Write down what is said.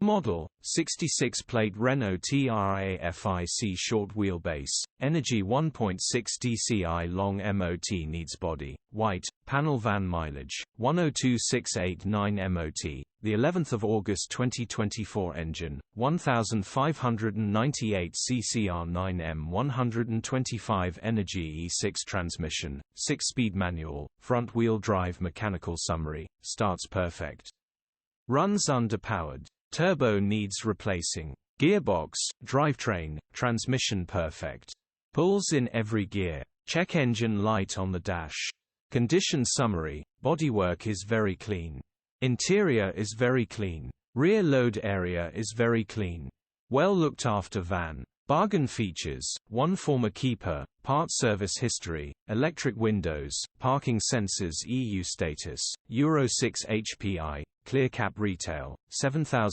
Model, 66-plate Renault TRAFIC short wheelbase, energy 1.6 dCi long MOT needs body, white, panel van mileage, 102,689 MOT, the 11th of August 2024 engine, 1598 CCR9M 125 energy E6 transmission, 6-speed manual, front-wheel drive mechanical summary, starts perfect. Runs underpowered. Turbo needs replacing. Gearbox, drivetrain, transmission perfect. Pulls in every gear. Check engine light on the dash. Condition summary, bodywork is very clean. Interior is very clean. Rear load area is very clean. Well looked after van. Bargain features, 1 former keeper, part service history, electric windows, parking sensors EU status, Euro 6 HPI, clear cap retail, 7,000.